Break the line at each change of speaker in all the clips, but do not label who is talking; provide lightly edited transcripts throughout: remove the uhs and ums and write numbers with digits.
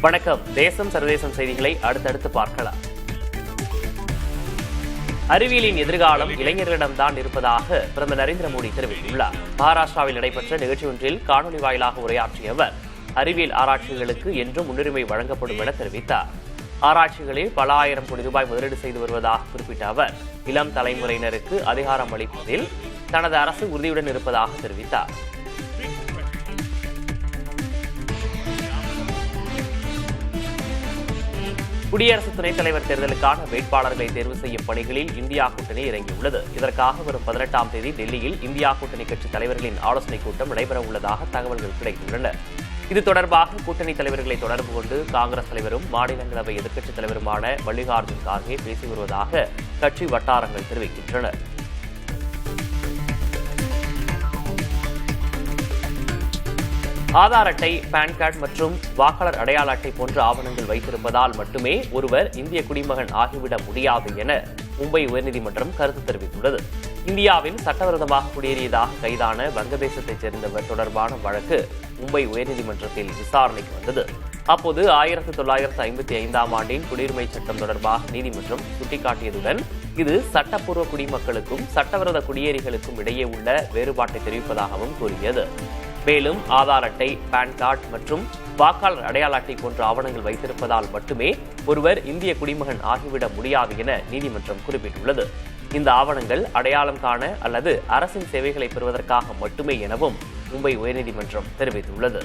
வணக்கம். தேசம் சர்வதேசம் செய்திகளை அடுத்தடுத்து பார்க்கலாம். அறிவியலின் எதிர்காலம் இளைஞர்களிடம்தான் இருப்பதாக பிரதமர் நரேந்திர மோடி தெரிவித்துள்ளார். மகாராஷ்டிராவில் நடைபெற்ற நிகழ்ச்சி ஒன்றில் காணொலி வாயிலாக உரையாற்றிய அவர், அறிவியல் ஆராய்ச்சிகளுக்கு என்றும் முன்னுரிமை வழங்கப்படும் என தெரிவித்தார். ஆராய்ச்சிகளில் பல ஆயிரம் கோடி ரூபாய் முதலீடு செய்து வருவதாக குறிப்பிட்ட அவர், இளம் தலைமுறையினருக்கு அதிகாரம் அளிப்பதில் தனது அரசு உறுதியுடன் இருப்பதாக தெரிவித்தார். குடியரசு துணைத் தலைவர் தேர்தலுக்கான வேட்பாளர்களை தேர்வு செய்யும் பணிகளில் இந்தியா கூட்டணி இறங்கியுள்ளது. இதற்காக வரும் 18ஆம் தேதி டெல்லியில் இந்தியா கூட்டணி கட்சி தலைவர்களின் ஆலோசனைக் கூட்டம் நடைபெற உள்ளதாக தகவல்கள் கிடைத்துள்ளன. இது தொடர்பாக கூட்டணி தலைவர்களை தொடர்பு கொண்டு காங்கிரஸ் தலைவரும் மாநிலங்களவை எதிர்க்கட்சித் தலைவருமான மல்லிகார்ஜுன் கார்கே பேசி வருவதாக கட்சி வட்டாரங்கள் தெரிவிக்கின்றன. ஆதார் அட்டை, பான் கார்டு மற்றும் வாக்காளர் அடையாள அட்டை போன்ற ஆவணங்கள் வைத்திருப்பதால் மட்டுமே ஒருவர் இந்திய குடிமகன் ஆகிவிட முடியாது என மும்பை உயர்நீதிமன்றம் கருத்து தெரிவித்துள்ளது. இந்தியாவில் சட்டவிரோதமாக குடியேறியதாக கைதான வங்கதேசத்தைச் சேர்ந்தவர் தொடர்பான வழக்கு மும்பை உயர்நீதிமன்றத்தில் விசாரணைக்கு வந்தது. அப்போது 1955ஆம் ஆண்டின் குடியுரிமை சட்டம் தொடர்பாக நீதிமன்றம் சுட்டிக்காட்டியதுடன், இது சட்டப்பூர்வ குடிமக்களுக்கும் சட்டவிரோத குடியேறிகளுக்கும் இடையே உள்ள வேறுபாட்டை தெரிவிப்பதாகவும் கூறியது. மேலும் ஆதார் அட்டை, பான் கார்டு மற்றும் வாக்காளர் அடையாள அட்டை போன்ற ஆவணங்கள் வைத்திருப்பதால் மட்டுமே ஒருவர் இந்திய குடிமகன் ஆகிவிட முடியாது என நீதிமன்றம் குறிப்பிட்டுள்ளது. இந்த ஆவணங்கள் அடையாளம் காண அல்லது அரசின் சேவைகளை பெறுவதற்காக மட்டுமே எனவும் மும்பை உயர்நீதிமன்றம் தெரிவித்துள்ளது.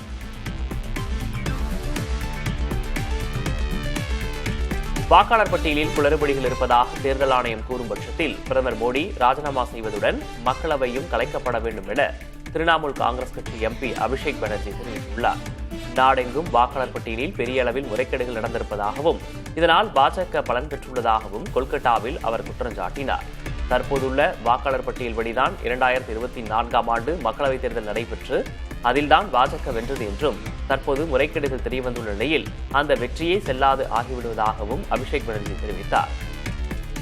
வாக்காளர் பட்டியலில் குளறுபடிகள் இருப்பதாக தேர்தல் ஆணையம் கூறும் பட்சத்தில் பிரதமர் மோடி ராஜினாமா செய்வதுடன் மக்களவையும் கலைக்கப்பட வேண்டும் என திரிணாமுல் காங்கிரஸ் கட்சி எம்பி அபிஷேக் பானர்ஜி தெரிவித்துள்ளார். நாடெங்கும் வாக்காளர் பட்டியலில் பெரிய அளவில் முறைகேடுகள் நடந்திருப்பதாகவும் இதனால் பாஜக பலன் பெற்றுள்ளதாகவும் கொல்கத்தாவில் அவர் குற்றம் சாட்டினார். தற்போதுள்ள வாக்காளர் பட்டியல்படிதான் 2024ஆம் ஆண்டு மக்களவைத் தேர்தல் நடைபெற்று அதில்தான் பாஜக வென்றது என்றும், தற்போது முறைகேடுகள் தெரியவந்துள்ள நிலையில் அந்த வெற்றியே செல்லாது ஆகிவிடுவதாகவும் அபிஷேக் பானர்ஜி தெரிவித்தார்.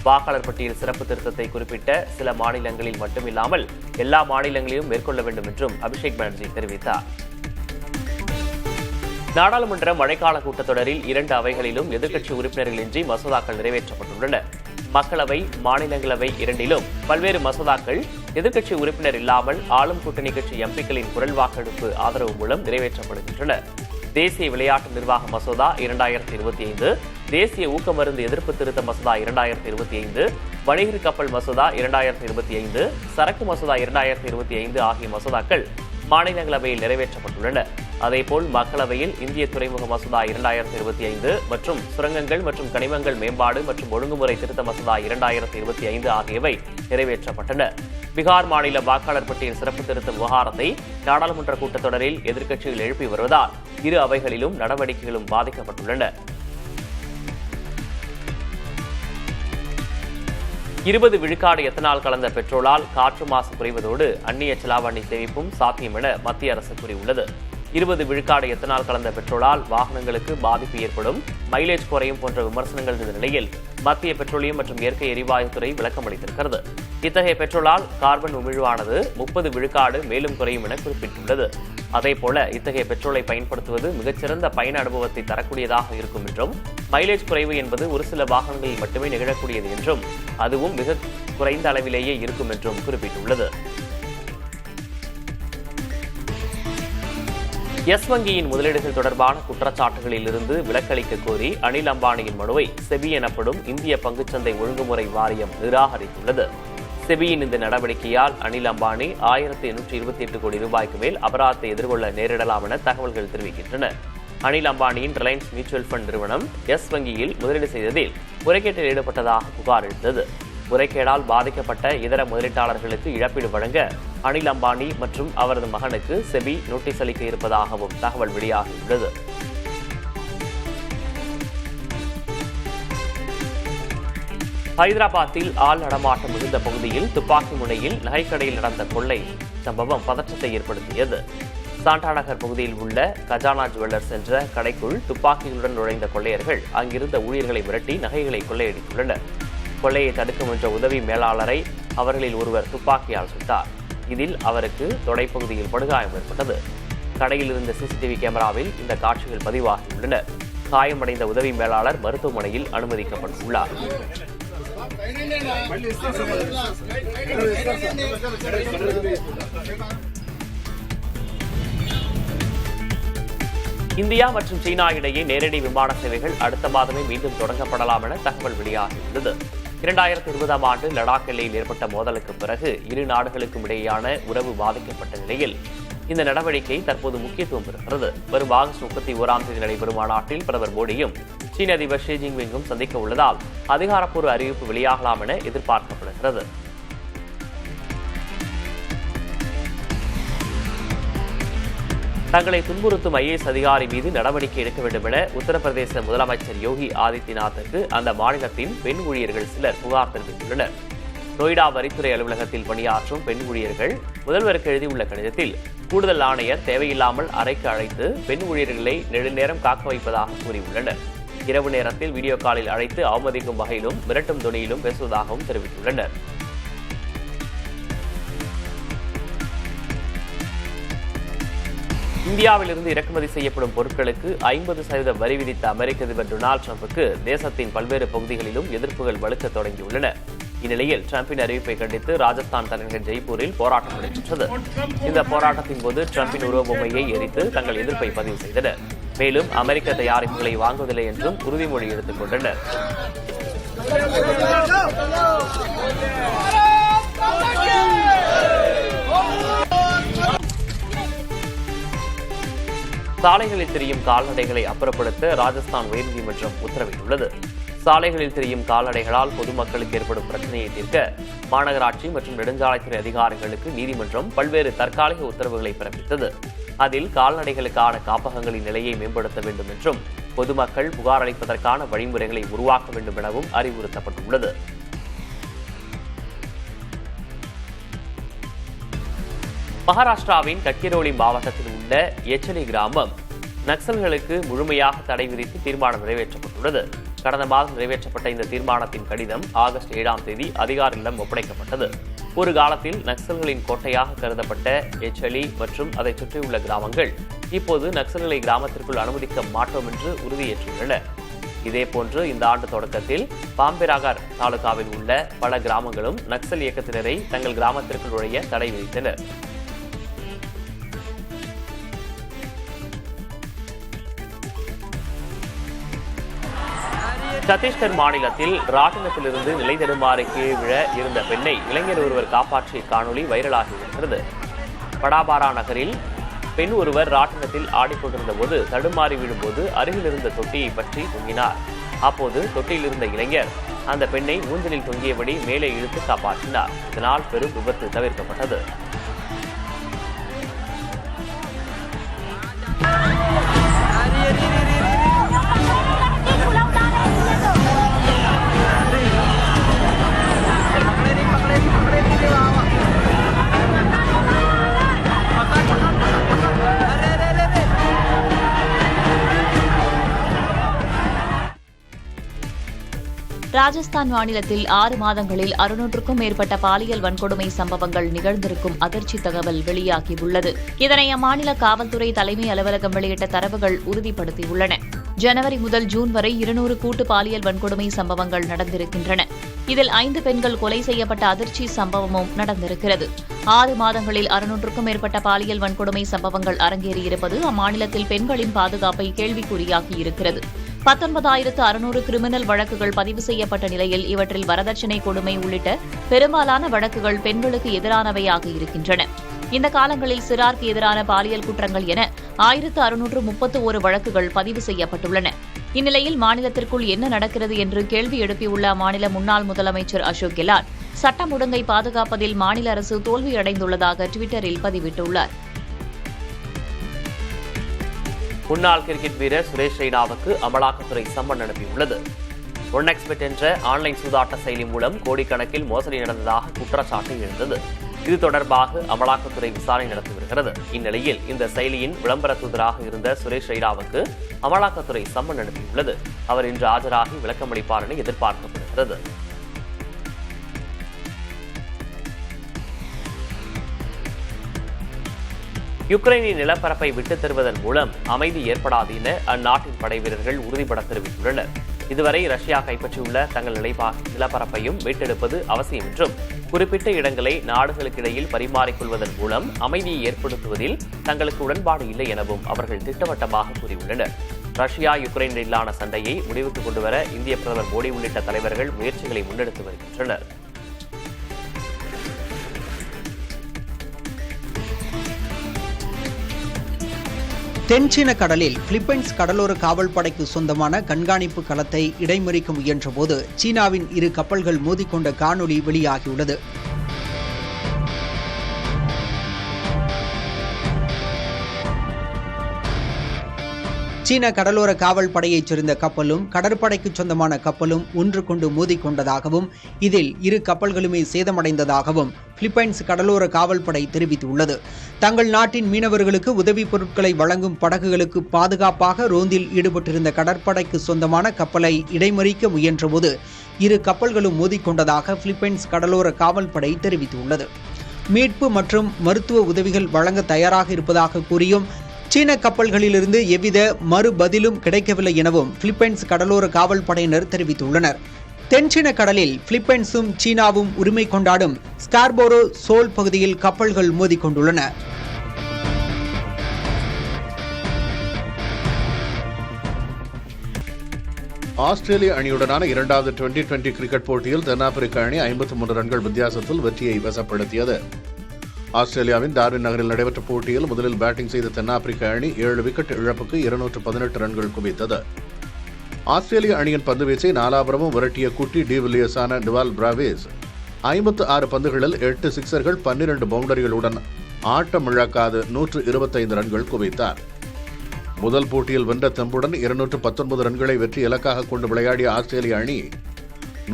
வாக்காளர் பட்டியல் சிறப்பு திருத்தத்தை குறிப்பிட்ட சில மாநிலங்களில் மட்டுமில்லாமல் எல்லா மாநிலங்களிலும் மேற்கொள்ள வேண்டும் என்றும் அபிஷேக் பானர்ஜி தெரிவித்தார். நாடாளுமன்ற மழைக்கால கூட்டத்தொடரில் 2 அவைகளிலும் எதிர்க்கட்சி உறுப்பினர்களின்றி மசோதாக்கள் நிறைவேற்றப்பட்டுள்ளன. மக்களவை, மாநிலங்களவை இரண்டிலும் பல்வேறு மசோதாக்கள் எதிர்க்கட்சி உறுப்பினர் இல்லாமல் ஆளும் கூட்டணி கட்சி எம்பிக்களின் குரல் வாக்கெடுப்பு ஆதரவு மூலம் நிறைவேற்றப்படுகின்றன. தேசிய விளையாட்டு நிர்வாக மசோதா 2025, தேசிய ஊக்க மருந்து எதிர்ப்பு திருத்த மசோதா 2025, வணிகர் கப்பல் மசோதா 2025, சரக்கு மசோதா 2025 ஆகிய மசோதாக்கள் மாநிலங்களவையில் நிறைவேற்றப்பட்டுள்ளன. அதேபோல் மக்களவையில் இந்திய துறைமுக மசோதா 2025 மற்றும் சுரங்கங்கள் மற்றும் கனிமங்கள் மேம்பாடு மற்றும் ஒழுங்குமுறை திருத்த மசோதா 2025 ஆகியவை நிறைவேற்றப்பட்டன. பீகார் மாநில வாக்காளர் பட்டியல் சிறப்பு திருத்த விவகாரத்தை நாடாளுமன்ற கூட்டத்தொடரில் எதிர்க்கட்சிகள் எழுப்பி வருவதால் இரு அவைகளிலும் நடவடிக்கைகளும் பாதிக்கப்பட்டுள்ளன. 20 விழுக்காடு எத்தனால் கலந்த பெட்ரோலால் காற்று மாசு குறைவதோடு அந்நிய செலாவணி சேமிப்பும் சாத்தியம் என மத்திய அரசு கூறியுள்ளது. 20 விழுக்காடு எத்தனால் கலந்த பெட்ரோலால் வாகனங்களுக்கு பாதிப்பு ஏற்படும், மைலேஜ் குறையும் போன்ற விமர்சனங்கள் இருந்த நிலையில் மத்திய பெட்ரோலியம் மற்றும் இயற்கை எரிவாயு துறை விளக்கம் அளித்திருக்கிறது. இத்தகைய பெட்ரோலால் கார்பன் உமிழ்வானது 30 விழுக்காடு மேலும் குறையும் என குறிப்பிட்டுள்ளது. அதேபோல இத்தகைய பெட்ரோலை பயன்படுத்துவது மிகச்சிறந்த பயண அனுபவத்தை தரக்கூடியதாக இருக்கும் என்றும், மைலேஜ் குறைவு என்பது ஒரு சில வாகனங்களில் மட்டுமே நிகழக்கூடியது என்றும், அதுவும் மிக குறைந்த அளவிலேயே இருக்கும் என்றும் குறிப்பிட்டுள்ளது. யெஸ் வங்கியின் முதலீடுகள் தொடர்பான குற்றச்சாட்டுகளில் இருந்து விலக்களிக்க கோரி அனில் அம்பானியின் மனுவை செபி எனப்படும் இந்திய பங்குச்சந்தை ஒழுங்குமுறை வாரியம் நிராகரித்துள்ளது. செபியின் இந்த நடவடிக்கையால் அனில் அம்பானி 1828 கோடி ரூபாய்க்கு மேல் அபராதத்தை எதிர்கொள்ள நேரிடலாம் என தகவல்கள் தெரிவிக்கின்றன. அனில் அம்பானியின் ரிலையன்ஸ் மியூச்சுவல் ஃபண்ட் நிறுவனம் யெஸ் வங்கியில் முதலீடு செய்ததில் முறைகேட்டில் ஈடுபட்டதாக புகார் எழுந்தது. முறைகேடால் பாதிக்கப்பட்ட இதர முதலீட்டாளர்களுக்கு இழப்பீடு வழங்க அனில் அம்பானி மற்றும் அவரது மகனுக்கு செபி நோட்டீஸ் அளிக்க இருப்பதாகவும் தகவல் வெளியாகியுள்ளது. ஹைதராபாத்தில் ஆள் நடமாட்டம் மிகுந்த பகுதியில் துப்பாக்கி முனையில் நகைக்கடையில் நடந்த கொள்ளை சம்பவம் பதற்றத்தை ஏற்படுத்தியது. சாண்டா நகர் பகுதியில் உள்ள கஜானா ஜுவல்லர்ஸ் என்ற கடைக்குள் துப்பாக்கிகளுடன் நுழைந்த கொள்ளையர்கள் அங்கிருந்த ஊழியர்களை மிரட்டி நகைகளை கொள்ளையடித்துள்ளனர். கொள்ளையை தடுக்க முயன்ற உதவி மேலாளரை அவர்களில் ஒருவர் துப்பாக்கியால் சுட்டார். இதில் அவருக்கு தொடைப்பகுதியில் படுகாயம் ஏற்பட்டது. கடையில் இருந்த சிசிடிவி கேமராவில் இந்த காட்சிகள் பதிவாகியுள்ளன. காயமடைந்த உதவி மேலாளர் மருத்துவமனையில் அனுமதிக்கப்பட்டுள்ளார். இந்தியா மற்றும் சீனா இடையே நேரடி விமான சேவைகள் அடுத்த மாதமே மீண்டும் தொடங்கப்படலாம் என தகவல் வெளியாகியுள்ளது. 2020ஆம் ஆண்டு லடாக் எல்லையில் ஏற்பட்ட மோதலுக்கு பிறகு இரு நாடுகளுக்கும் இடையேயான உறவு பாதிக்கப்பட்ட நிலையில் இந்த நடவடிக்கை தற்போது முக்கியத்துவம் பெறுகிறது. வரும் ஆகஸ்ட் 31ஆம் தேதி நடைபெறும் மாநாட்டில் பிரதமர் மோடியும் சீன அதிபர் ஷி ஜின்பிங்கும் சந்திக்க உள்ளதால் அதிகாரப்பூர்வ அறிவிப்பு வெளியாகலாம் என எதிர்பார்க்கப்படுகிறது. தங்களை துன்புறுத்தும் IAS அதிகாரி மீது நடவடிக்கை எடுக்க வேண்டும் என உத்தரப்பிரதேச முதலமைச்சர் யோகி ஆதித்யநாத்துக்கு அந்த மாநிலத்தின் பெண் ஊழியர்கள் சிலர் புகார் தெரிவித்துள்ளனர். நொய்டா வரித்துறை அலுவலகத்தில் பணியாற்றும் பெண் ஊழியர்கள் முதல்வருக்கு எழுதியுள்ள கடிதத்தில் கூடுதல் ஆணையர் தேவையில்லாமல் அறைக்கு அழைத்து பெண் ஊழியர்களை நெடுநேரம் காக்க வைப்பதாக கூறியுள்ளனர். இரவு நேரத்தில் வீடியோ காலில் அழைத்து அவமதிக்கும் வகையிலும் மிரட்டும் தொனியிலும் பேசுவதாகவும் தெரிவித்துள்ளனர். இந்தியாவிலிருந்து இறக்குமதி செய்யப்படும் பொருட்களுக்கு 50% வரி விதித்த அமெரிக்க அதிபர் டொனால்டு டிரம்புக்கு தேசத்தின் பல்வேறு பகுதிகளிலும் எதிர்ப்புகள் வலுக்க தொடங்கியுள்ளன. இந்நிலையில் டிரம்பின் அறிவிப்பை கண்டித்து ராஜஸ்தான் தலைநகர் ஜெய்ப்பூரில் போராட்டம் நடைபெற்றது. இந்த போராட்டத்தின் போது டிரம்பின் உருவபொம்மையை எரித்து தங்கள் எதிர்ப்பை பதிவு செய்தனர். மேலும் அமெரிக்க தயாரிப்புகளை வாங்குவதில்லை என்றும் உறுதிமொழி எடுத்துக் கொண்டனர். சாலைகளில் தெரியும் கால்நடைகளை அப்புறப்படுத்த ராஜஸ்தான் உயர்நீதிமன்றம் உத்தரவிட்டுள்ளது. சாலைகளில் தெரியும் கால்நடைகளால் பொதுமக்களுக்கு ஏற்படும் பிரச்சனையை தீர்க்க மாநகராட்சி மற்றும் நெடுஞ்சாலைத்துறை அதிகாரிகளுக்கு நீதிமன்றம் பல்வேறு தற்காலிக உத்தரவுகளை பிறப்பித்தது. அதில் கால்நடைகளுக்கான காப்பகங்களின் நிலையை மேம்படுத்த வேண்டும் என்றும் பொதுமக்கள் புகார் அளிப்பதற்கான வழிமுறைகளை உருவாக்க வேண்டும் எனவும் அறிவுறுத்தப்பட்டுள்ளது. மகாராஷ்டிராவின் கட்கிரோலி மாவட்டத்தில் உள்ள எச்சலி கிராமம் நக்சல்களுக்கு முழுமையாக தடை விதித்து தீர்மானம் நிறைவேற்றப்பட்டுள்ளது. கடந்த மாதம் நிறைவேற்றப்பட்ட இந்த தீர்மானத்தின் கடிதம் ஆகஸ்ட் 7ஆம் தேதி அதிகாரிகளிடம் ஒப்படைக்கப்பட்டது. ஒரு காலத்தில் நக்சல்களின் கோட்டையாக கருதப்பட்ட எச்சலி மற்றும் அதை சுற்றியுள்ள கிராமங்கள் இப்போது நக்சல்களை கிராமத்திற்குள் அனுமதிக்க மாட்டோம் என்று உறுதியேற்றுள்ளன. இதேபோன்று இந்த ஆண்டு தொடக்கத்தில் பாம்பெராகர் தாலுகாவில் உள்ள பல கிராமங்களும் நக்சல் இயக்கத்தினரை தங்கள் கிராமத்திற்குள் நுழைய தடை விதித்தனர். சத்தீஸ்கர் மாநிலத்தில் ராட்டினத்திலிருந்து நிலை தடுமாறி கீழே விழ இருந்த பெண்ணை இளைஞர் ஒருவர் காப்பாற்றிய காணொலி வைரலாகி வருகிறது. படாபாரா நகரில் பெண் ஒருவர் ராட்டினத்தில் ஆடிக்கொண்டிருந்த போது தடுமாறி விழும்போது அருகில் இருந்த தொட்டியை பற்றி தொங்கினார். அப்போது தொட்டியில் இருந்த இளைஞர் அந்த பெண்ணை ஊஞ்சலில் தொங்கியபடி மேலே இழுத்து காப்பாற்றினார். இதனால் பெரும் விபத்து தவிர்க்கப்பட்டது.
ராஜஸ்தான் மாநிலத்தில் 6 மாதங்களில் 600க்கும் மேற்பட்ட பாலியல் வன்கொடுமை சம்பவங்கள் நிகழ்ந்திருக்கும் அதிர்ச்சி தகவல் வெளியாகியுள்ளது. இதனை அம்மாநில காவல்துறை தலைமை அலுவலகம் வெளியிட்ட தரவுகள் உறுதிப்படுத்தியுள்ளன. ஜனவரி முதல் ஜூன் வரை 200 கூட்டு பாலியல் வன்கொடுமை சம்பவங்கள் நடந்திருக்கின்றன. இதில் 5 பெண்கள் கொலை செய்யப்பட்ட அதிர்ச்சி சம்பவமும் நடந்திருக்கிறது. 6 மாதங்களில் 600க்கும் மேற்பட்ட பாலியல் வன்கொடுமை சம்பவங்கள் அரங்கேறியிருப்பது அம்மாநிலத்தில் பெண்களின் பாதுகாப்பை கேள்விக்குறியாகியிருக்கிறது. 19,600 கிரிமினல் வழக்குகள் பதிவு செய்யப்பட்ட நிலையில் இவற்றில் வரதட்சணை கொடுமை உள்ளிட்ட பெரும்பாலான வழக்குகள் பெண்களுக்கு எதிரானவையாக இருக்கின்றன. இந்த காலங்களில் சிறாருக்கு எதிரான பாலியல் குற்றங்கள் என 1,631 வழக்குகள் பதிவு செய்யப்பட்டுள்ளன. இந்நிலையில் மாநிலத்திற்குள் என்ன நடக்கிறது என்று கேள்வி எழுப்பியுள்ள அம்மாநில முன்னாள் முதலமைச்சர் அசோக் கெலாட் சட்டம் ஒழுங்கை பாதுகாப்பதில் மாநில அரசு தோல்வியடைந்துள்ளதாக டுவிட்டரில் பதிவிட்டுள்ளார்.
முன்னாள் கிரிக்கெட் வீரர் சுரேஷ் ரெய்னாவுக்கு அமலாக்கத்துறை சம்மன் அனுப்பியுள்ளது. ஒன்எக்ஸ்பெட் என்ற ஆன்லைன் சூதாட்ட செயலி மூலம் கோடிக்கணக்கில் மோசடி நடந்ததாக குற்றச்சாட்டு எழுந்தது. இது தொடர்பாக அமலாக்கத்துறை விசாரணை நடத்தி வருகிறது. இந்நிலையில் இந்த செயலியின் விளம்பர தூதராக இருந்த சுரேஷ் ரெய்னாவுக்கு அமலாக்கத்துறை சம்மன் அனுப்பியுள்ளது. அவர் இன்று ஆஜராகி விளக்கமளிப்பார் என எதிர்பார்க்கப்படுகிறது. யுக்ரைனின் நிலப்பரப்பை விட்டுத் தருவதன் மூலம் அமைதி ஏற்படாது என அந்நாட்டின் படை வீரர்கள் உறுதிபட தெரிவித்துள்ளனர். இதுவரை ரஷ்யா கைப்பற்றியுள்ள தங்கள் நிலப்பரப்பையும் மீட்டெடுப்பது அவசியம் என்றும், குறிப்பிட்ட இடங்களை நாடுகளுக்கிடையில் பரிமாறிக்கொள்வதன் மூலம் அமைதியை ஏற்படுத்துவதில் தங்களுக்கு உடன்பாடு இல்லை எனவும் அவர்கள் திட்டவட்டமாக கூறியுள்ளனர். ரஷ்யா யுக்ரைன் இடையிலான சண்டையை முடிவுக்கு கொண்டுவர இந்திய பிரதமர் மோடி உள்ளிட்ட தலைவர்கள் முயற்சிகளை முன்னெடுத்து வருகின்றனர்.
தென்சீன கடலில் பிலிப்பைன்ஸ் கடலோர காவல் படைக்கு சொந்தமான கண்காணிப்பு களத்தை இடைமறிக்க முயன்றபோது சீனாவின் 2 கப்பல்கள் மோதிக்கொண்ட காணொலி வெளியாகியுள்ளது. சீன கடலோர காவல் படையைச் சேர்ந்த கப்பலும் கடற்படைக்கு சொந்தமான கப்பலும் ஒன்றுக்கொண்டு மோதிக்கொண்டதாகவும் இதில் 2 கப்பல்களுமே சேதமடைந்ததாகவும் பிலிப்பைன்ஸ் கடலோர காவல் படை தெரிவித்துள்ளது. தங்கள் நாட்டின் மீனவர்களுக்கு உதவிப் பொருட்களை வழங்கும் படகுகளுக்கு பாதுகாப்பாக ரோந்தில் ஈடுபட்டிருந்த கடற்படைக்கு சொந்தமான கப்பலை இடைமறிக்க முயன்றபோது 2 கப்பல்களும் மோதிக்கொண்டதாக பிலிப்பைன்ஸ் கடலோர காவல் படை தெரிவித்துள்ளது. மீட்பு மற்றும் மருத்துவ உதவிகள் வழங்க தயாராக இருப்பதாக கூறியும் சீன கப்பல்களிலிருந்து எவ்வித மறுபதிலும் கிடைக்கவில்லை எனவும் பிலிப்பைன்ஸ் கடலோர காவல் படையினர் தெரிவித்துள்ளனர். தென்சீன கடலில் பிலிப்பைன்ஸும் சீனாவும் உரிமை கொண்டாடும் ஸ்கார்போரோ சோல் பகுதியில் கப்பல்கள் மோதிக்கொண்டுள்ளன.
ஆஸ்திரேலிய அணியுடனான 2வது டுவெண்டி கிரிக்கெட் போட்டியில் தென்னாப்பிரிக்க அணி 53 ரன்கள் வித்தியாசத்தில் வெற்றியை வசப்படுத்தியது. ஆஸ்திரேலியாவின் டார்வின் நகரில் நடைபெற்ற போட்டியில் முதலில் பேட்டிங் செய்த தென்னாப்பிரிக்க அணி 7 விக்கெட் இழப்புக்கு 218 ரன்கள் குவித்தது. ஆஸ்திரேலிய அணியின் பந்துவீச்சை நாலாபுரமும் விரட்டிய குட்டி டிவில்லியர்ஸான டிவால் பிராவிஸ் 56 பந்துகளில் 8 சிக்சர்கள் 12 பவுண்டரிகளுடன் ஆட்டமிழக்காது 125 ரன்கள் குவித்தார். முதல் போட்டியில் வென்ற தெம்புடன் 219 ரன்களை வெற்றி இலக்காக கொண்டு விளையாடிய ஆஸ்திரேலிய அணி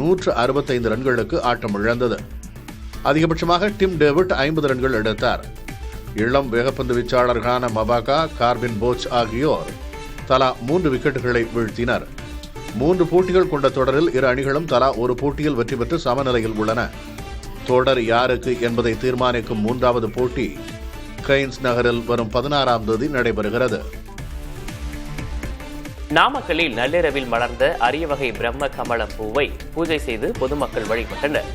165 ரன்களுக்கு ஆட்டமிழந்தது. அதிகபட்சமாக டிம் டேவிட் 50 ரன்கள் எடுத்தார். இளம் வேகப்பந்து வீச்சாளர்களான மபாகா, கார்பின் போச் ஆகியோர் தலா 3 விக்கெட்டுகளை வீழ்த்தினர். 3 போட்டிகள் கொண்ட தொடரில் 2 அணிகளும் தலா ஒரு போட்டியில் வெற்றி பெற்று சமநிலையில் உள்ளன. தொடர் யாருக்கு என்பதை தீர்மானிக்கும் 3வது போட்டி கெய்ன்ஸ் நகரில் வரும் 16ஆம் தேதி நடைபெறுகிறது.
நாமக்கல்லில் நள்ளிரவில் மலர்ந்த அரிய வகை பிரம்ம கமலம் பூவை பூஜை செய்து பொதுமக்கள் வழிபட்டனர்.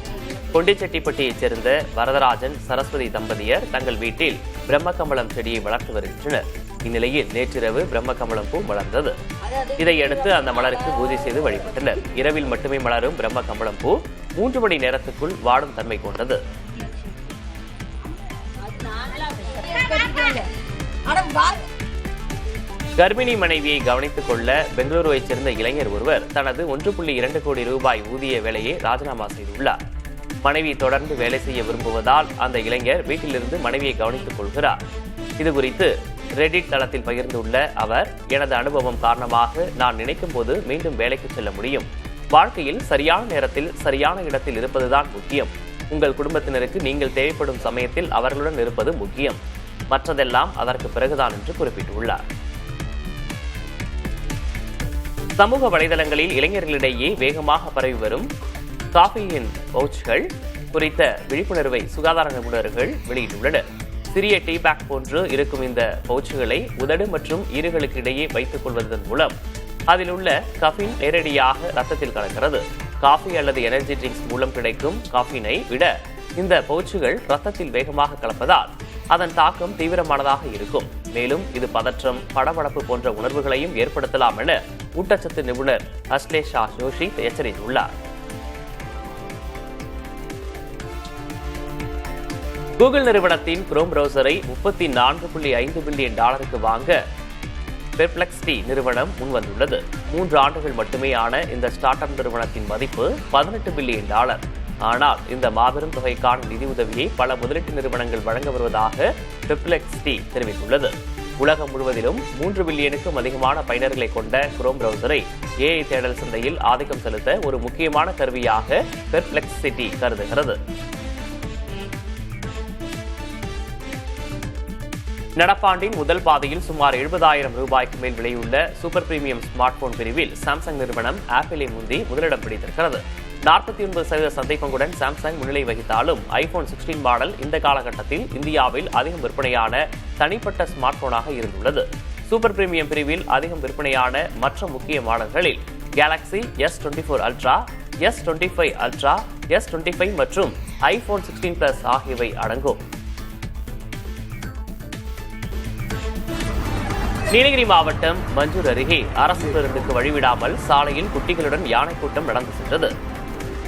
கொண்டிச்செட்டிப்பட்டியைச் சேர்ந்த வரதராஜன், சரஸ்வதி தம்பதியர் தங்கள் வீட்டில் பிரம்மகமலம் செடியை வளர்த்து வருகின்றனர். இந்நிலையில் நேற்றிரவு பிரம்மகமலம் பூ மலர்ந்தது. இதையடுத்து அந்த மலருக்கு பூஜை செய்து வழிபட்டனர். இரவில் மட்டுமே மலரும் பிரம்மகமலம் பூ 3 மணி நேரத்துக்குள் வாடும் தன்மை கொண்டது. கர்ப்பிணி மனைவியை கவனித்துக் கொள்ள பெங்களூருவைச் சேர்ந்த இளைஞர் ஒருவர் தனது 1.2 கோடி ரூபாய் ஊதிய வேலையை ராஜினாமா செய்துள்ளார். மனைவி தொடர்ந்து வேலை செய்ய விரும்புவதால் அந்த இளைஞர் வீட்டிலிருந்து மனைவியை கவனித்துக் கொள்கிறார். இதுகுறித்து ரெடிட் தளத்தில் பகிர்ந்துள்ள அவர், எனது அனுபவம் காரணமாக நான் நினைக்கும் போது மீண்டும் வேலைக்கு செல்ல முடியும். வாழ்க்கையில் சரியான நேரத்தில் சரியான இடத்தில் இருப்பதுதான் முக்கியம். உங்கள் குடும்பத்தினருக்கு நீங்கள் தேவைப்படும் சமயத்தில் அவர்களுடன் இருப்பது முக்கியம். மற்றதெல்லாம் அதற்கு பிறகுதான் என்று குறிப்பிட்டுள்ளார். சமூக வலைதளங்களில் இளைஞர்களிடையே வேகமாக பரவி வரும் காஃபியின் பவுச்கள் குறித்த விழிப்புணர்வை சுகாதார நிபுணர்கள் வெளியிட்டுள்ளனர். சிறிய டீ பேக் போன்று இருக்கும் இந்த பவுச்சுகளை உதடு மற்றும் ஈறுகளுக்கு இடையே வைத்துக் கொள்வதன் மூலம் அதில் உள்ள கஃபின் நேரடியாக ரத்தத்தில் கலக்கிறது. காஃபி அல்லது எனர்ஜி ட்ரிங்க்ஸ் மூலம் கிடைக்கும் காஃபினை விட இந்த பவுச்சுகள் ரத்தத்தில் வேகமாக கலப்பதால் அதன் தாக்கம் தீவிரமானதாக இருக்கும். மேலும் இது பதற்றம், படபடப்பு போன்ற உணர்வுகளையும் ஏற்படுத்தலாம் என ஊட்டச்சத்து நிபுணர் அஸ்லேஷா ஜோஷி எச்சரித்துள்ளார். கூகுள் நிறுவனத்தின் குரோம் பிரவுசரை $34.5 பில்லியன் வாங்க பெர்ப்ளெக்சிட்டி நிறுவனம் முன்வந்துள்ளது. 3 ஆண்டுகள் மட்டுமே ஆன இந்த ஸ்டார்ட் அப் நிறுவனத்தின் மதிப்பு $18 பில்லியன். ஆனால் இந்த மாபெரும் தொகைக்கான நிதியுதவியை பல முதலீட்டு நிறுவனங்கள் வழங்க வருவதாக பெர்ப்ளெக்சிட்டி தெரிவித்துள்ளது. உலகம் முழுவதிலும் 3 பில்லியனுக்கும் அதிகமான பயனர்களை கொண்ட குரோம் பிரவுசரை ஏஐ தேடல் சந்தையில் ஆதிக்கம் செலுத்த ஒரு முக்கியமான கருவியாக பெர்ப்ளெக்சிட்டி கருதுகிறது. நடப்பாண்டின் முதல் பாதையில் சுமார் 70,000 ரூபாய்க்கு மேல் விலையுள்ள சூப்பர் பிரீமியம் ஸ்மார்ட் போன் பிரிவில் சாம்சங் நிறுவனம் ஆப்பிளை முந்தி முதலிடம் பிடித்திருக்கிறது. 49% சந்தை பங்குடன் சாம்சங் முன்னிலை வகித்தாலும் ஐபோன் 16 மாடல் இந்த காலகட்டத்தில் இந்தியாவில் அதிகம் விற்பனையான தனிப்பட்ட ஸ்மார்ட் போனாக இருந்துள்ளது. சூப்பர் பிரீமியம் பிரிவில் அதிகம் விற்பனையான மற்ற முக்கிய மாடல்களில் Galaxy S24 ultra, S25 ultra, S25 மற்றும் ஐபோன் 16 பிளஸ் ஆகியவை அடங்கும். நீலகிரி மாவட்டம் மஞ்சூர் அருகே அரசு பேருந்துக்கு வழிவிடாமல் சாலையில் குட்டிகளுடன் யானை கூட்டம் நடந்து சென்றது.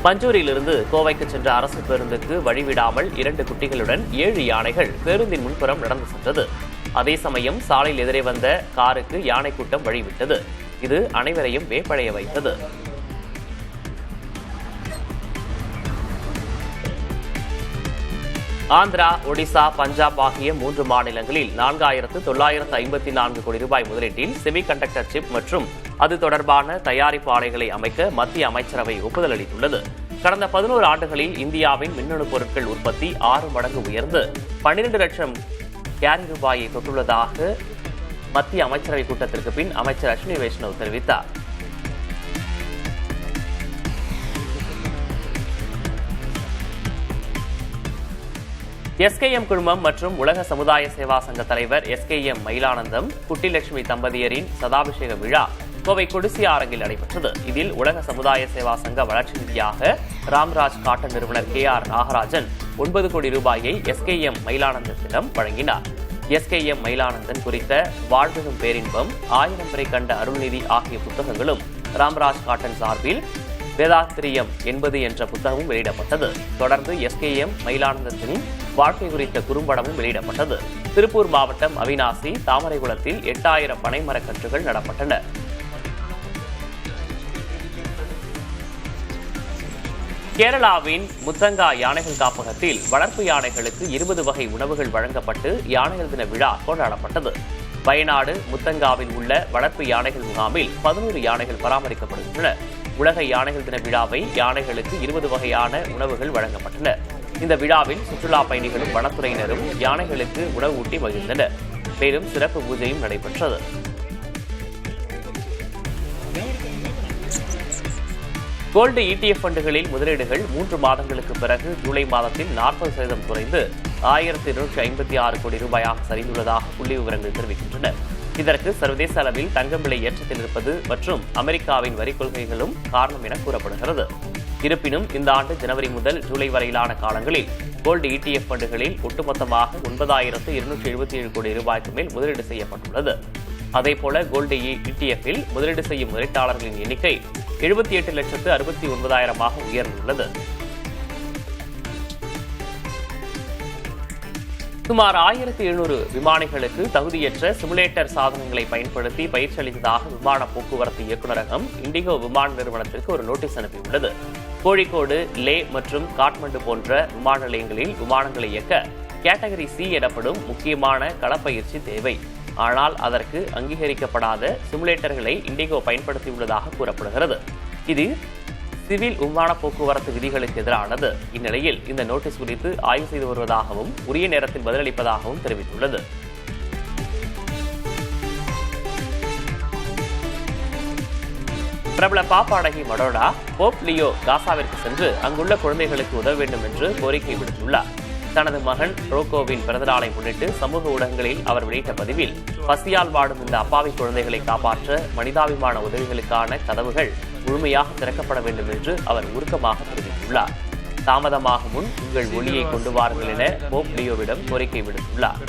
மஞ்சூரிலிருந்து கோவைக்கு சென்ற அரசு பேருந்துக்கு வழிவிடாமல் 2 குட்டிகளுடன் 7 யானைகள் பேருந்தின் முன்புறம் நடந்து சென்றது. அதே சமயம் சாலையில் எதிரே வந்த காருக்கு யானை கூட்டம் வழிவிட்டது. இது அனைவரையும் வேப்படைய வைத்தது. ஆந்திரா, ஒடிசா, பஞ்சாப் ஆகிய 3 மாநிலங்களில் 4,954 கோடி ரூபாய் முதலீட்டில் செமிகண்டக்டர் சிப் மற்றும் அது தொடர்பான தயாரிப்பு ஆலைகளை அமைக்க மத்திய அமைச்சரவை ஒப்புதல் அளித்துள்ளது. கடந்த 11 ஆண்டுகளில் இந்தியாவின் மின்னணு பொருட்கள் உற்பத்தி 6 மடங்கு உயர்ந்து 12 லட்சம் கோடி ரூபாயை தொட்டுள்ளதாக மத்திய அமைச்சரவை கூட்டத்திற்கு பின் அமைச்சர் அஸ்வினி வைஷ்ணவ் தெரிவித்தார். SKM குழுமம் மற்றும் உலக சமுதாய சேவா சங்க தலைவர் SKM மயிலானந்தம் குட்டிலட்சுமி தம்பதியரின் சதாபிஷேக விழா கோவை கொடிசியா அரங்கில் நடைபெற்றது. இதில் உலக சமுதாய சேவா சங்க வளர்ச்சி நிதியாக ராம்ராஜ் காட்டன் நிறுவனர் KR நாகராஜன் 9 கோடி ரூபாயை SKM மயிலானந்தத்திடம் வழங்கினார். SKM மயிலானந்தன் குறித்த வாழ்விடும் பேரின்பம், 1000 முறை கண்ட அருள்நிதி ஆகிய புத்தகங்களும் ராம்ராஜ் காட்டன் சார்பில் வேதாத்திரியம் 80 என்ற புத்தகமும் வெளியிடப்பட்டது. தொடர்ந்து SKM மயிலானந்தத்தின் வாழ்க்கை குறித்த குறும்படமும் வெளியிடப்பட்டது. திருப்பூர் மாவட்டம் அவிநாசி தாமரைகுளத்தில் 8000 பனைமரக் கன்றுகள் நடப்பட்டன. கேரளாவின் முத்தங்கா யானைகள் காப்பகத்தில் வளர்ப்பு யானைகளுக்கு 20 வகை உணவுகள் வழங்கப்பட்டு யானைகள் தின விழா கொண்டாடப்பட்டது. வயநாடு முத்தங்காவில் உள்ள வளர்ப்பு யானைகள் முகாமில் 11 யானைகள் பராமரிக்கப்படுகின்றன. உலக யானைகள் தின விழாவை யானைகளுக்கு 20 வகையான உணவுகள் வழங்கப்பட்டன. இந்த விழாவில் சுற்றுலா பயணிகளும் வனத்துறையினரும் யானைகளுக்கு உணவு ஊட்டி மகிழ்ந்தனர். மேலும் சிறப்பு பூஜையும் நடைபெற்றது. கோல்டு ETF ஃபண்டுகளில் முதலீடுகள் 3 மாதங்களுக்கு பிறகு ஜூலை மாதத்தில் 40% குறைந்து 1256 கோடி ரூபாயாக சரிந்துள்ளதாக புள்ளி விவரங்கள் தெரிவிக்கின்றன. இதற்கு சர்வதேச அளவில் தங்கம் விலை ஏற்றத்தில் இருப்பது மற்றும் அமெரிக்காவின் வரி கொள்கைகளும் காரணம் என கூறப்படுகிறது. இருப்பினும் இந்த ஆண்டு ஜனவரி முதல் ஜூலை வரையிலான காலங்களில் கோல்டு ETF ஃபண்டுகளில் ஒட்டுமொத்தமாக 9277 கோடி ரூபாய்க்கு மேல் முதலீடு செய்யப்பட்டுள்ளது. அதேபோல கோல்டு ETF-இல் முதலீடு செய்யும் முதலீட்டாளர்களின் எண்ணிக்கை 78,69,000 உயர்ந்துள்ளது. சுமார் 1700 விமானிகளுக்கு தகுதியற்ற சிமுலேட்டர் சாதனங்களை பயன்படுத்தி பயிற்சி அளித்ததாக விமான போக்குவரத்து இயக்குநரகம் இண்டிகோ விமான நிறுவனத்திற்கு ஒரு நோட்டீஸ் அனுப்பியுள்ளது. கோழிக்கோடு, லே மற்றும் காட்மண்டு போன்ற விமான நிலையங்களில் விமானங்களை இயக்க கேட்டகரி C எனப்படும் முக்கியமான களப்பயிற்சி தேவை. ஆனால் அதற்கு அங்கீகரிக்கப்படாத சிமுலேட்டர்களை இண்டிகோ பயன்படுத்தியுள்ளதாக கூறப்படுகிறது. இது சிவில் விமான போக்குவரத்து விதிகளுக்கு எதிரானது. இந்நிலையில் இந்த நோட்டீஸ் குறித்து ஆய்வு செய்து வருவதாகவும் உரிய நேரத்தில் பதிலளிப்பதாகவும் தெரிவித்துள்ளது. பிரபல பாப்பாடகி மடோனா போப் லியோ காசாவிற்கு சென்று அங்குள்ள குழந்தைகளுக்கு உதவ வேண்டும் என்று கோரிக்கை விடுத்துள்ளார். தனது மகன் ரோகோவின் பிறந்தநாளை முன்னிட்டு சமூக ஊடகங்களில் அவர் வெளியிட்ட பதிவில், பசியால் வாடும் இந்த அப்பாவி குழந்தைகளை காப்பாற்ற மனிதாபிமான உதவிகளுக்கான கதவுகள் முழுமையாக திறக்கப்பட வேண்டும் என்று அவர் உருக்கமாக தெரிவித்துள்ளார். தாமதமாக முன் உங்கள் ஒளியை கொண்டு வாருங்கள் என போப் லியோவிடம் கோரிக்கை விடுத்துள்ளார்.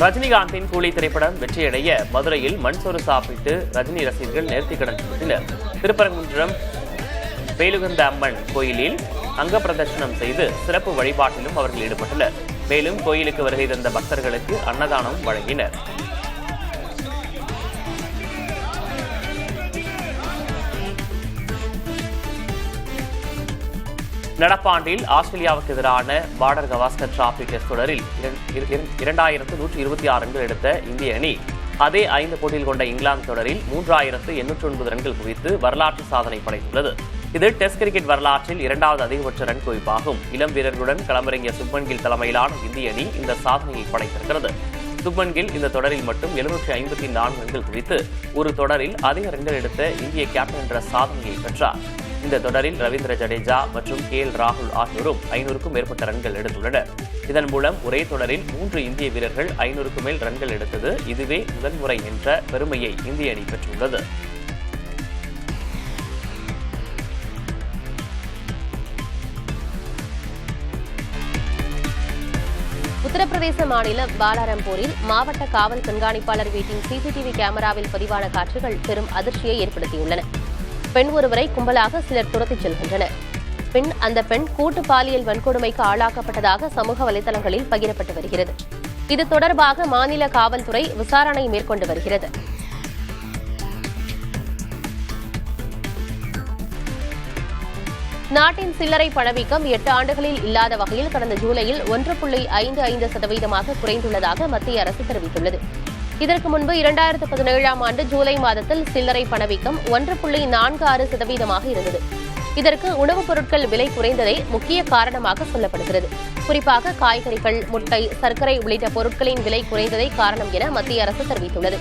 ரஜினிகாந்தின் கூலி திரைப்படம் வெற்றியடைய மதுரையில் மண்சோறு சாப்பிட்டு ரஜினி ரசிகர்கள் நேர்த்திக்கடன் செலுத்தினர். திருப்பரங்குன்றம் வேலுகந்த அம்மன் கோயிலில் அங்க பிரதர்ஷனம் செய்து சிறப்பு வழிபாட்டிலும் அவர்கள் ஈடுபட்டனர். மேலும் கோயிலுக்கு வருகை தந்த பக்தர்களுக்கு அன்னதானம் வழங்கினர். நடப்பாண்டில் ஆஸ்திரேலியாவுக்கு எதிரான பார்டர் கவாஸ்கர் டிராபி டெஸ்ட் தொடரில் 2126 ரன்கள் எடுத்த இந்திய அணி அதே 5 போட்டியில் கொண்ட இங்கிலாந்து தொடரில் 3809 ரன்கள் குவித்து வரலாற்று சாதனை படைத்துள்ளது. இது டெஸ்ட் கிரிக்கெட் வரலாற்றில் 2வது அதிகபட்ச ரன் குவிப்பாகும். இளம் வீரர்களுடன் களமிறங்கிய சுப்மன் கில் தலைமையிலான இந்திய அணி இந்த சாதனையை படைத்திருக்கிறது. சுப்மன் கில் இந்த தொடரில் மட்டும் 754 ரன்கள் குவித்து ஒரு தொடரில் அதிக ரன்கள் எடுத்த இந்திய கேப்டன் என்ற சாதனையை பெற்றார். இந்த தொடரில் ரவீந்திர ஜடேஜா மற்றும் KL ராகுல் ஆகியோரும் 500க்கும் மேற்பட்ட ரன்கள் எடுத்துள்ளனர். இதன் மூலம் ஒரே தொடரில் 3 இந்திய வீரர்கள் 500க்கு மேல் ரன்கள் எடுத்தது இதுவே முதன்முறை என்ற பெருமையை இந்திய அணி பெற்றுள்ளது.
உத்தரப்பிரதேச மாநிலம் பாலாரம்பூரில் மாவட்ட காவல் கண்காணிப்பாளர் வீட்டின் சிசிடிவி கேமராவில் பதிவான காட்சிகள் பெரும் அதிர்ச்சியை ஏற்படுத்தியுள்ளன. பெண் ஒருவரை கும்பலாக சிலர் துரத்திச் செல்கின்றனர். பின் அந்த பெண் கூட்டு பாலியல் வன்கொடுமைக்கு ஆளாக்கப்பட்டதாக சமூக வலைதளங்களில் பகிரப்பட்டு வருகிறது. இது தொடர்பாக மாநில காவல்துறை விசாரணை மேற்கொண்டு வருகிறது. நாட்டின் சில்லறை பணவீக்கம் 8 ஆண்டுகளில் இல்லாத வகையில் கடந்த ஜூலையில் 1.55% குறைந்துள்ளதாக மத்திய அரசு தெரிவித்துள்ளது. இதற்கு முன்பு 2017ஆம் ஆண்டு ஜூலை மாதத்தில் சில்லறை பணவீக்கம் 1.46% இருந்தது. இதற்கு உணவுப் பொருட்கள் விலை குறைந்ததே முக்கிய காரணமாக சொல்லப்படுகிறது. குறிப்பாக காய்கறிகள், முட்டை, சர்க்கரை உள்ளிட்ட பொருட்களின் விலை குறைந்ததே காரணம் என மத்திய அரசு தெரிவித்துள்ளது.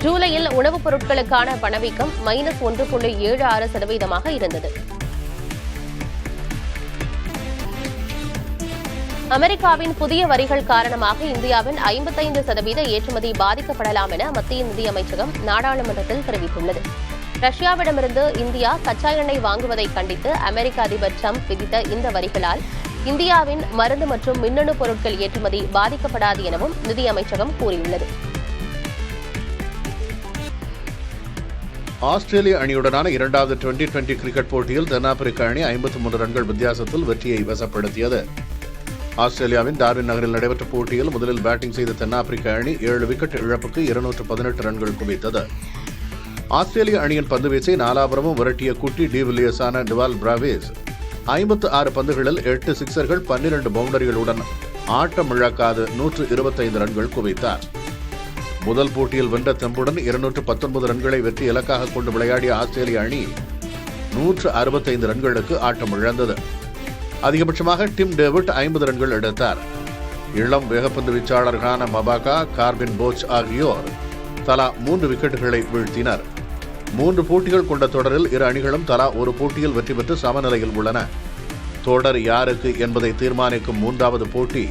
ஜூலையில் உணவுப் பொருட்களுக்கான பணவீக்கம் -1.76% இருந்தது. அமெரிக்காவின் புதிய வரிகள் காரணமாக இந்தியாவின் 55% ஏற்றுமதி பாதிக்கப்படலாம் என மத்திய நிதியமைச்சகம் நாடாளுமன்றத்தில் தெரிவித்துள்ளது. ரஷ்யாவிடமிருந்து இந்தியா கச்சா எண்ணெய் வாங்குவதை கண்டித்து அமெரிக்க அதிபர் டிரம்ப் விதித்த இந்த வரிகளால் இந்தியாவின் மருந்து மற்றும் மின்னணு பொருட்கள் ஏற்றுமதி பாதிக்கப்படாது எனவும் நிதியமைச்சகம் கூறியுள்ளது.
ஆஸ்திரேலிய அணியுடனான இரண்டாவது 2020 கிரிக்கெட் போட்டியில் தென்னாப்பிரிக்க அணி 53 ரன்கள் வித்தியாசத்தில் வெற்றியை வசப்படுத்தியது. ஆஸ்திரேலியாவின் டார்வின் நகரில் நடைபெற்ற போட்டியில் முதலில் பேட்டிங் செய்த தென்னாப்பிரிக்க அணி 7 விக்கெட் இழப்புக்கு 218 ரன்கள் குவித்தது. ஆஸ்திரேலிய அணியின் பந்துவீச்சை நாலாபுரமும் விரட்டிய குட்டி டிவில்லியர்ஸான டிவால் பிராவிஸ் 56 பந்துகளில் 8 சிக்சர்கள் 12 பவுண்டரிகளுடன் ஆட்டமிழக்காது 125 ரன்கள் குவித்தார். முதல் போட்டியில் வென்ற தெம்புடன் 219 ரன்களை வெற்றி இலக்காக கொண்டு விளையாடிய ஆஸ்திரேலிய அணி 165 ரன்களுக்கு ஆட்டமிழந்தது. அதிகபட்சமாக டிம் டேவிட் 50 ரன்கள் எடுத்தார். இளம் வேகப்பந்து வீச்சாளர்களான மபாகா, கார்பின் போச் ஆகியோர் தலா 3 விக்கெட்டுகளை வீழ்த்தினர். 3 போட்டிகள் கொண்ட தொடரில் இரு அணிகளும் தலா ஒரு போட்டியில் வெற்றி பெற்று சமநிலையில் உள்ளன. தொடர் யாருக்கு என்பதை தீர்மானிக்கும் 3வது போட்டி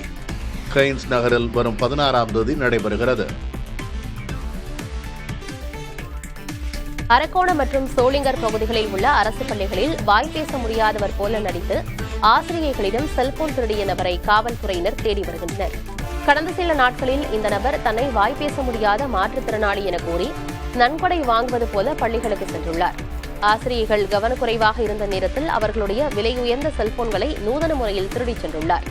கெய்ன்ஸ் நகரில் வரும் 16ஆம் தேதி நடைபெறுகிறது.
அரக்கோணம் மற்றும் சோளிங்கர் பகுதிகளில் உள்ள அரசு பள்ளிகளில் வாய்ப்பேச முடியாதவர் போல நடித்து ஆசிரியைகளிடம் செல்போன் திருடிய நபரை காவல்துறையினர் தேடி வருகின்றனர். கடந்த சில நாட்களில் இந்த நபர் தன்னை வாய்ப்பேச முடியாத மாற்றுத்திறனாளி என கூறி நன்கொடை வாங்குவது போல பள்ளிகளுக்கு சென்றுள்ளார். ஆசிரியைகள் கவனக்குறைவாக இருந்த நேரத்தில் அவர்களுடைய விலை உயர்ந்த செல்போன்களை நூதன முறையில் திருடிச் சென்றுள்ளார்.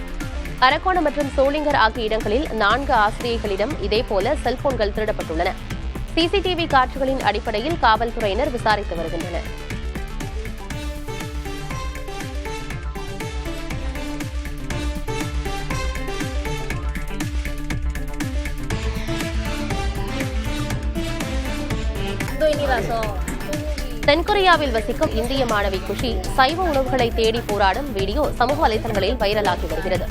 அரக்கோணம் மற்றும் சோளிங்கர் ஆகிய இடங்களில் 4 ஆசிரியைகளிடம் இதேபோல செல்போன்கள் திருடப்பட்டுள்ளன. சிசிடிவி காட்சிகளின் அடிப்படையில் காவல்துறையினர் விசாரித்து வருகின்றனர். தென்கொரியாவில் வசிக்கும் இந்திய மாணவி குஷி சைவ உணவுகளை தேடி போராடும் வீடியோ சமூக வலைதளங்களில் வைரலாகி வருகிறது.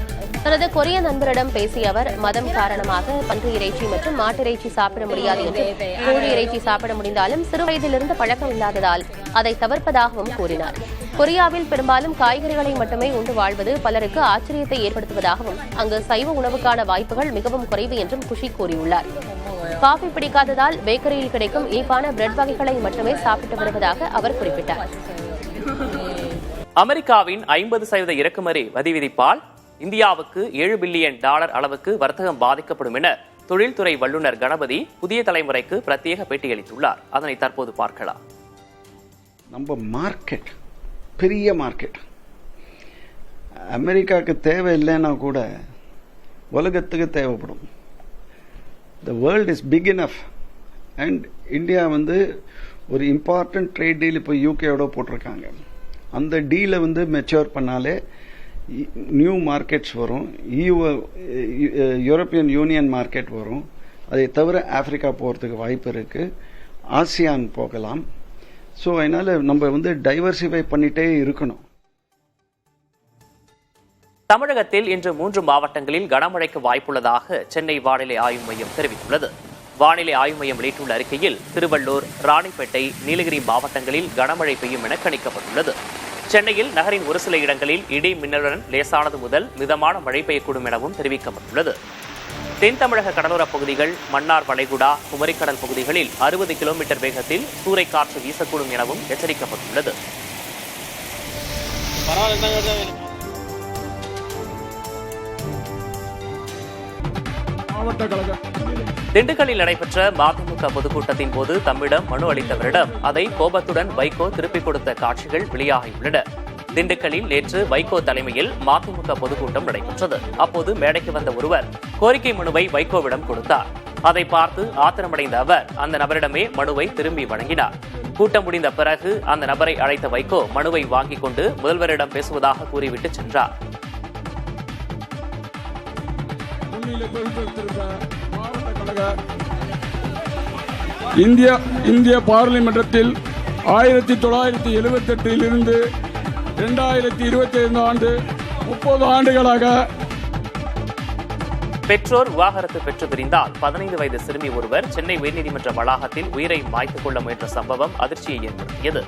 தனது கொரிய நண்பரிடம் பேசிய அவர் மதம் காரணமாக பன்றி இறைச்சி மற்றும் மாட்டிறைச்சி சாப்பிட முடியாது என்றும் கோழி இறைச்சி சாப்பிட முடிந்தாலும் சிறுவயதிலிருந்து பழக்கம் இல்லாததால் அதை தவிர்ப்பதாகவும் கூறினார். கொரியாவில் பெரும்பாலும் காய்கறிகளை மட்டுமே உண்டு வாழ்வது பலருக்கு ஆச்சரியத்தை ஏற்படுத்துவதாகவும் அங்கு சைவ உணவுக்கான வாய்ப்புகள் மிகவும் குறைவு என்றும் குஷி கூறியுள்ளார். காஃபி பிடிக்காததால் பேக்கரியில் கிடைக்கும் இனிப்பான பிரெட் வகைகளை மட்டுமே சாப்பிட்டு வருவதாக அவர் குறிப்பிட்டார்.
அமெரிக்காவின் 50% இறக்குமதி வரி விதிப்பால் இந்தியாவுக்கு $7 பில்லியன் அளவுக்கு வர்த்தகம் பாதிக்கப்படும் என தொழில்துறை வல்லுநர் கணபதி புதிய தலைமுறைக்கு பிரத்யேக பேட்டியளித்துள்ளார். அதனை தற்போது பார்க்கலாம்.
நம்ம மார்க்கெட் பெரிய மார்க்கெட், அமெரிக்காவுக்கு தேவை இல்லைன்னா கூட உலகத்துக்கு தேவைப்படும். The world is big enough and India ஒரு இம்பார்ட்டன்ட் ட்ரேட் டீல் இப்போ யூகேயோட போட்டிருக்காங்க. அந்த டீலை மெச்சூர் பண்ணாலே நியூ மார்க்கெட்ஸ் வரும், யூரோப்பியன் யூனியன் மார்க்கெட் வரும். அதை தவிர ஆப்பிரிக்கா போகிறதுக்கு வாய்ப்பு இருக்குது, ஆசியான் போகலாம். ஸோ அதனால் நம்ம டைவர்சிஃபை பண்ணிகிட்டே இருக்கணும்.
தமிழகத்தில் இன்று 3 மாவட்டங்களில் கனமழைக்கு வாய்ப்புள்ளதாக சென்னை வானிலை ஆய்வு மையம் தெரிவித்துள்ளது. வானிலை ஆய்வு மையம் வெளியிட்டுள்ள அறிக்கையில் திருவள்ளூர், ராணிப்பேட்டை, நீலகிரி மாவட்டங்களில் கனமழை பெய்யும் என கணிக்கப்பட்டுள்ளது. சென்னையில் நகரின் ஒரு சில இடங்களில் இடி மின்னலுடன் லேசானது முதல் மிதமான மழை பெய்யக்கூடும் எனவும் தெரிவிக்கப்பட்டுள்ளது. தென் தமிழக கடலோரப் பகுதிகள், மன்னார் வளைகுடா, குமரிக்கடல் பகுதிகளில் 60 கிலோமீட்டர் வேகத்தில் சூறைக்காற்று வீசக்கூடும் எனவும் எச்சரிக்கப்பட்டுள்ளது. திண்டுக்கல்லில் நடைபெற்ற மதிமுக பொதுக்கூட்டத்தின் போது தம்மிடம் மனு அளித்தவரிடம் அதை கோபத்துடன் வைகோ திருப்பிக் கொடுத்த காட்சிகள் வெளியாகியுள்ளன. திண்டுக்கல்லில் நேற்று வைகோ தலைமையில் மதிமுக பொதுக்கூட்டம் நடைபெற்றது. அப்போது மேடைக்கு வந்த ஒருவர் கோரிக்கை மனுவை வைகோவிடம் கொடுத்தார். அதை பார்த்து ஆத்திரமடைந்த அவர் அந்த நபரிடமே மனுவை திரும்பி வழங்கினார். கூட்டம் முடிந்த பிறகு அந்த நபரை அழைத்த வைகோ மனுவை வாங்கிக் கொண்டு முதல்வரிடம் பேசுவதாக கூறிவிட்டு சென்றார்.
இந்திய பார்லிமெண்டத்தில் 1978 இருந்து 2025 ஆண்டு 30 ஆண்டுகளாக
பெற்றோர் விவாகரத்து பெற்று பிரிந்தால் 15 வயது சிறுமி ஒருவர் சென்னை உயர்நீதிமன்ற வளாகத்தில் உயிரை மாய்த்துக் கொள்ள முயன்ற சம்பவம் அதிர்ச்சியை ஏற்படுத்தியது.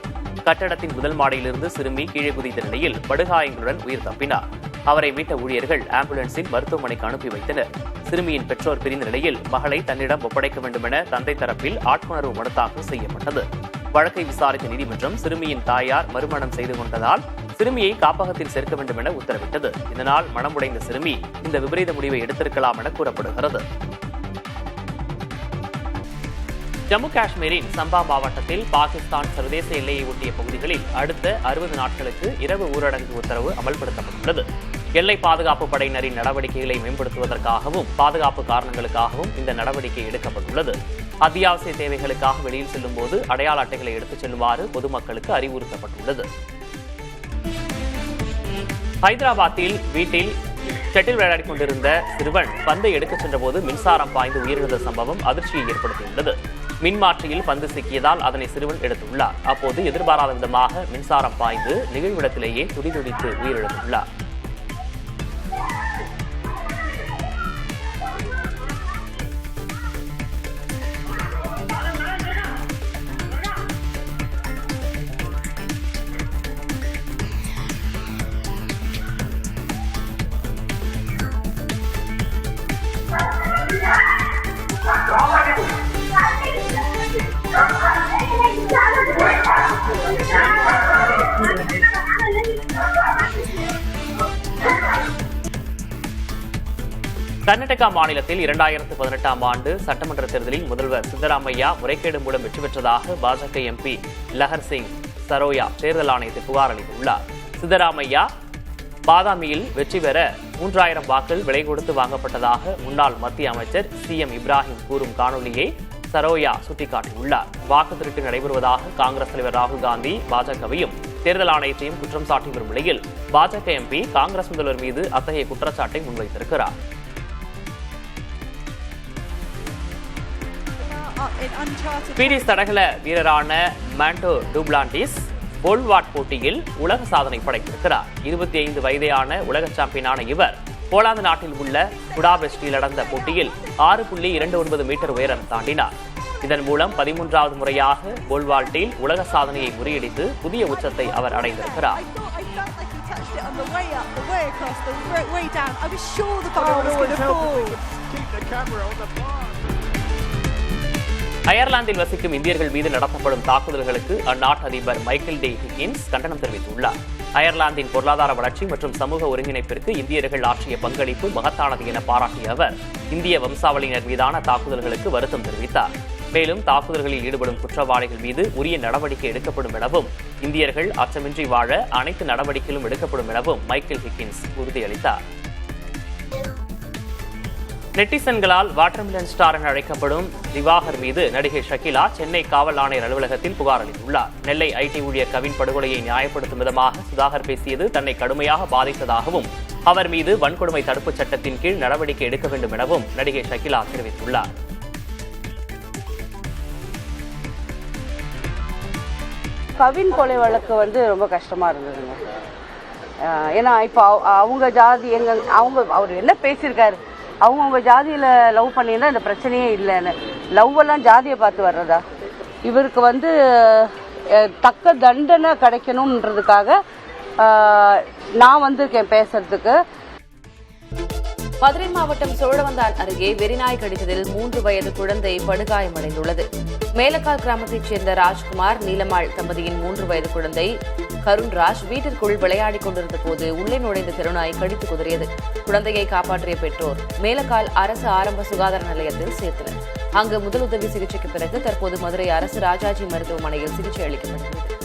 கட்டடத்தின் முதல் மாடியிலிருந்து சிறுமி கீழே குதித்த நிலையில் படுகாயங்களுடன் உயிர் தப்பினார். அவரை மீட்ட ஊழியர்கள் ஆம்புலன்ஸில் மருத்துவமனைக்கு அனுப்பி வைத்தனர். சிறுமியின் பெற்றோர் பிரிந்த நிலையில் மகளை தன்னிடம் ஒப்படைக்க வேண்டும் என தந்தை தரப்பில் ஆட்கொணர்வு மனு தாக்கல் செய்யப்பட்டது. வழக்கை விசாரித்த நீதிமன்றம் சிறுமியின் தாயார் மறுமணம் செய்து கொண்டதால் சிறுமியை காப்பகத்தில் சேர்க்க வேண்டும் என உத்தரவிட்டது. இதனால் மனமுடைந்த சிறுமி இந்த விபரீத முடிவை எடுத்திருக்கலாம் என கூறப்படுகிறது. ஜம்மு காஷ்மீரின் சம்பா மாவட்டத்தில் பாகிஸ்தான் சர்வதேச எல்லையை ஒட்டிய பகுதிகளில் அடுத்த 60 நாட்களுக்கு இரவு ஊரடங்கு உத்தரவு அமல்படுத்தப்பட்டுள்ளது. எல்லை பாதுகாப்பு படையினரின் நடவடிக்கைகளை மேம்படுத்துவதற்காகவும் பாதுகாப்பு காரணங்களுக்காகவும் இந்த நடவடிக்கை எடுக்கப்பட்டுள்ளது. அத்தியாவசிய தேவைகளுக்காக வெளியில் செல்லும் போது அடையாள அட்டைகளை எடுத்துச் செல்லுமாறு பொதுமக்களுக்கு அறிவுறுத்தப்பட்டுள்ளது. ஹைதராபாத்தில் வீட்டில் ஷட்டில் விளையாடிக் கொண்டிருந்த சிறுவன் பந்தை எடுக்கச் சென்றபோது மின்சாரம் பாய்ந்து உயிரிழந்த சம்பவம் அதிர்ச்சியை ஏற்படுத்தியுள்ளது. மின்மாற்றியில் பந்து சிக்கியதால் அதனை சிறுவன் எடுத்துள்ளார். அப்போது எதிர்பாராத விதமாக மின்சாரம் பாய்ந்து நிகழ்விடத்திலேயே துடிதுடித்து உயிரிழந்துள்ளார். கர்நாடகா மாநிலத்தில் 2018 ஆண்டு சட்டமன்ற தேர்தலில் முதல்வர் சித்தராமையா முறைகேடு மூலம் வெற்றி பெற்றதாக பாஜக எம்பி லஹர் சிங் சரோயா தேர்தல் ஆணையத்தில் புகார் அளித்துள்ளார். சித்தராமையா பாதாமியில் வெற்றி பெற 3000 வாக்குகள் விலை கொடுத்து வாங்கப்பட்டதாக முன்னாள் மத்திய அமைச்சர் CM இப்ராஹிம் கூறும் காணொலியை சரோயா சுட்டிக்காட்டியுள்ளார். வாக்கு திருட்டு நடைபெறுவதாக காங்கிரஸ் தலைவர் ராகுல் காந்தி பாஜகவையும் தேர்தல் ஆணையத்தையும் குற்றம் சாட்டி வரும் நிலையில் பாஜக எம்பி காங்கிரஸ் முதல்வர் மீது அத்தகைய குற்றச்சாட்டை முன்வைத்திருக்கிறார். ஸ்வீடிஷ் தடகள வீரரான மாண்டோ டூப்ளாண்டிஸ் போல்வாட் போட்டியில் உலக சாதனை படைத்திருக்கிறார். 25 வயதேயான உலக சாம்பியனான இவர் போலாந்து நாட்டில் உள்ள புடாபெஸ்டில் நடந்த போட்டியில் 6.29 மீட்டர் உயரம் தாண்டினார். இதன் மூலம் 13வது முறையாக போல்வால்ட்டில் உலக சாதனையை முறியடித்து புதிய உச்சத்தை அவர் அடைந்திருக்கிறார். அயர்லாந்தில் வசிக்கும் இந்தியர்கள் மீது நடத்தப்படும் தாக்குதல்களுக்கு அந்நாட்டு அதிபர் மைக்கேல் டி ஹிக்கின்ஸ் கண்டனம் தெரிவித்துள்ளார். அயர்லாந்தின் பொருளாதார வளர்ச்சி மற்றும் சமூக ஒருங்கிணைப்பிற்கு இந்தியர்கள் ஆற்றிய பங்களிப்பு மகத்தானது என பாராட்டிய அவர் இந்திய வம்சாவளியினர் மீதான தாக்குதல்களுக்கு வருத்தம் தெரிவித்தார். மேலும் தாக்குதல்களில் ஈடுபடும் குற்றவாளிகள் மீது உரிய நடவடிக்கை எடுக்கப்படும் எனவும் இந்தியர்கள் அச்சமின்றி வாழ அனைத்து நடவடிக்கைகளும் எடுக்கப்படும் எனவும் மைக்கேல் ஹிக்கின்ஸ் உறுதியளித்தார். நெட்டிசன்களால் வாட்டர்மிலன் ஸ்டார் என அழைக்கப்படும் திவாகர் மீது நடிகை ஷகிலா சென்னை காவல் ஆணையர் அலுவலகத்தில் புகார் அளித்துள்ளார். நெல்லை ஐடி ஊழியர் கவின் படுகொலையை நியாயப்படுத்தும் விதமாக சுதாகர் பேசியது தன்னை கடுமையாக பாதித்ததாகவும் அவர் மீது வன்கொடுமை தடுப்புச் சட்டத்தின் கீழ் நடவடிக்கை எடுக்க வேண்டும் எனவும் நடிகை ஷகிலா தெரிவித்துள்ளார்.
கவின் கொலை வழக்கு ரொம்ப கஷ்டமா இருந்ததுங்க. ஏன்னா இப்போ அவங்க ஜாதி அவர் என்ன பேசியிருக்காரு, அவங்கவுங்க ஜாதியில் லவ் பண்ணியிருந்தா இந்த பிரச்சனையே இல்லைன்னு. லவ்வெல்லாம் ஜாதியை பார்த்து வர்றதா? இவருக்கு வந்து தக்க தண்டனை கிடைக்கணுன்றதுக்காக நான் வந்திருக்கேன் பேசுறதுக்கு.
மதுரை மாவட்டம் சோழவந்தான் அருகே வெறிநாய் கடித்ததில் 3 வயது குழந்தை படுகாயமடைந்துள்ளது. மேலக்கால் கிராமத்தைச் சேர்ந்த ராஜ்குமார், நீலம்மாள் தம்பதியின் 3 வயது குழந்தை கருண்ராஜ் வீட்டிற்குள் விளையாடிக் கொண்டிருந்த போது உள்ளே நுழைந்த தெருநாய் கடித்து குதறியது. குழந்தையை காப்பாற்றிய பெற்றோர் மேலக்கால் அரசு ஆரம்ப சுகாதார நிலையத்தில் சேர்த்தனர். அங்கு முதலுதவி சிகிச்சைக்கு பிறகு தற்போது மதுரை அரசு ராஜாஜி மருத்துவமனையில் சிகிச்சை அளிக்கப்படுகிறது.